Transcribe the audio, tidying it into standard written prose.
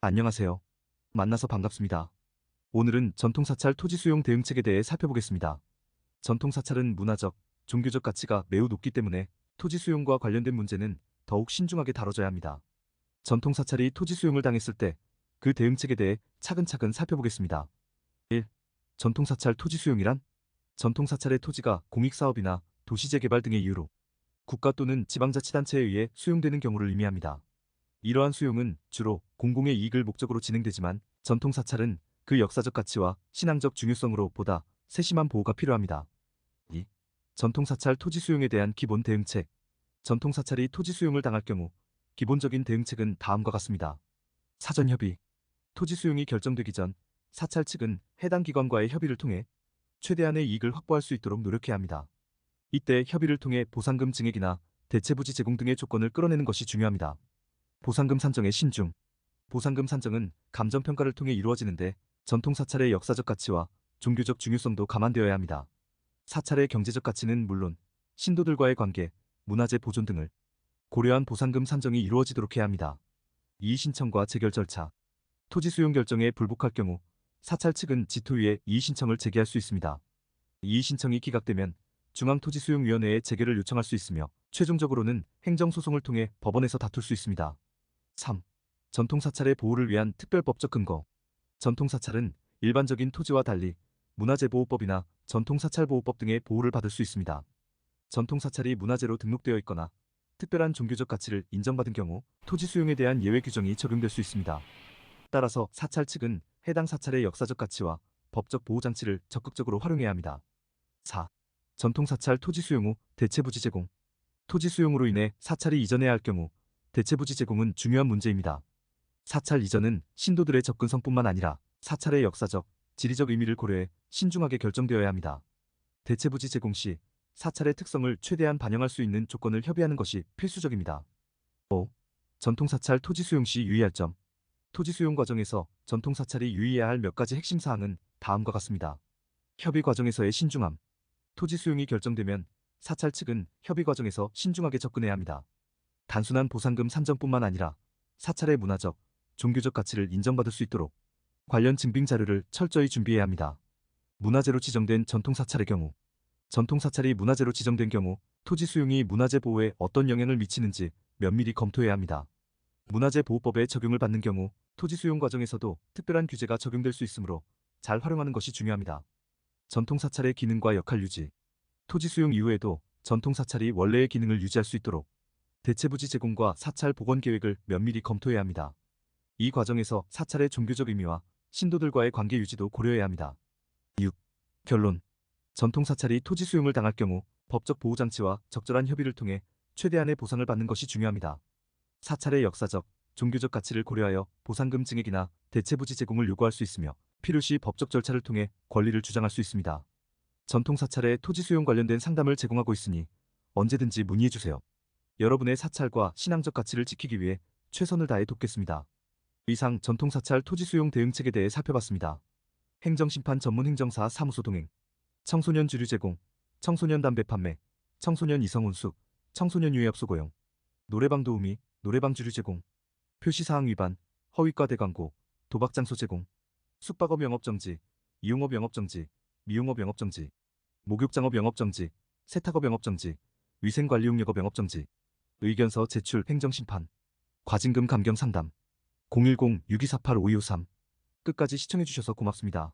안녕하세요. 만나서 반갑습니다. 오늘은 전통사찰 토지 수용 대응책에 대해 살펴보겠습니다. 전통사찰은 문화적, 종교적 가치가 매우 높기 때문에 토지 수용과 관련된 문제는 더욱 신중하게 다뤄져야 합니다. 전통사찰이 토지 수용을 당했을 때 그 대응책에 대해 차근차근 살펴보겠습니다. 1. 전통사찰 토지 수용이란 전통사찰의 토지가 공익사업이나 도시재개발 등의 이유로 국가 또는 지방자치단체에 의해 수용되는 경우를 의미합니다. 이러한 수용은 주로 공공의 이익을 목적으로 진행되지만 전통사찰은 그 역사적 가치와 신앙적 중요성으로 보다 세심한 보호가 필요합니다. 2. 전통사찰 토지 수용에 대한 기본 대응책. 전통사찰이 토지 수용을 당할 경우 기본적인 대응책은 다음과 같습니다. 사전 협의. 토지 수용이 결정되기 전 사찰 측은 해당 기관과의 협의를 통해 최대한의 이익을 확보할 수 있도록 노력해야 합니다. 이때 협의를 통해 보상금 증액이나 대체부지 제공 등의 조건을 끌어내는 것이 중요합니다. 보상금 산정의 신중. 보상금 산정은 감정평가를 통해 이루어지는데 전통사찰의 역사적 가치와 종교적 중요성도 감안되어야 합니다. 사찰의 경제적 가치는 물론 신도들과의 관계, 문화재 보존 등을 고려한 보상금 산정이 이루어지도록 해야 합니다. 이의 신청과 재결 절차. 토지 수용 결정에 불복할 경우 사찰 측은 지토위에 이의 신청을 제기할 수 있습니다. 이의 신청이 기각되면 중앙토지수용위원회에 재결을 요청할 수 있으며 최종적으로는 행정소송을 통해 법원에서 다툴 수 있습니다. 3. 전통사찰의 보호를 위한 특별법적 근거. 전통사찰은 일반적인 토지와 달리 문화재보호법이나 전통사찰보호법 등의 보호를 받을 수 있습니다. 전통사찰이 문화재로 등록되어 있거나 특별한 종교적 가치를 인정받은 경우 토지 수용에 대한 예외 규정이 적용될 수 있습니다. 따라서 사찰 측은 해당 사찰의 역사적 가치와 법적 보호장치를 적극적으로 활용해야 합니다. 4. 전통사찰 토지 수용 후 대체부지 제공. 토지 수용으로 인해 사찰이 이전해야 할 경우 대체부지 제공은 중요한 문제입니다. 사찰 이전은 신도들의 접근성뿐만 아니라 사찰의 역사적, 지리적 의미를 고려해 신중하게 결정되어야 합니다. 대체부지 제공 시 사찰의 특성을 최대한 반영할 수 있는 조건을 협의하는 것이 필수적입니다. 5. 전통사찰 토지 수용 시 유의할 점. 토지 수용 과정에서 전통사찰이 유의해야 할 몇 가지 핵심 사항은 다음과 같습니다. 협의 과정에서의 신중함. 토지 수용이 결정되면 사찰 측은 협의 과정에서 신중하게 접근해야 합니다. 단순한 보상금 산정뿐만 아니라 사찰의 문화적, 종교적 가치를 인정받을 수 있도록 관련 증빙 자료를 철저히 준비해야 합니다. 문화재로 지정된 전통사찰의 경우, 전통사찰이 문화재로 지정된 경우 토지 수용이 문화재 보호에 어떤 영향을 미치는지 면밀히 검토해야 합니다. 문화재 보호법에 적용을 받는 경우 토지 수용 과정에서도 특별한 규제가 적용될 수 있으므로 잘 활용하는 것이 중요합니다. 전통사찰의 기능과 역할 유지. 토지 수용 이후에도 전통사찰이 원래의 기능을 유지할 수 있도록 대체부지 제공과 사찰 복원 계획을 면밀히 검토해야 합니다. 이 과정에서 사찰의 종교적 의미와 신도들과의 관계 유지도 고려해야 합니다. 6. 결론. 전통사찰이 토지 수용을 당할 경우 법적 보호장치와 적절한 협의를 통해 최대한의 보상을 받는 것이 중요합니다. 사찰의 역사적, 종교적 가치를 고려하여 보상금 증액이나 대체부지 제공을 요구할 수 있으며 필요시 법적 절차를 통해 권리를 주장할 수 있습니다. 전통사찰의 토지 수용 관련된 상담을 제공하고 있으니 언제든지 문의해주세요. 여러분의 사찰과 신앙적 가치를 지키기 위해 최선을 다해 돕겠습니다. 이상 전통사찰 토지 수용 대응책에 대해 살펴봤습니다. 행정심판 전문 행정사 사무소 동행, 청소년 주류 제공, 청소년 담배 판매, 청소년 이성 혼숙, 청소년 유해업소 고용, 노래방 도우미, 노래방 주류 제공, 표시사항 위반, 허위과대 광고, 도박 장소 제공, 숙박업 영업정지, 이용업 영업정지, 미용업 영업정지, 목욕장업 영업정지, 세탁업 영업정지, 위생관리용 영업 영업정지, 의견서 제출 행정심판, 과징금 감경 상담, 010-6248-5253. 끝까지 시청해주셔서 고맙습니다.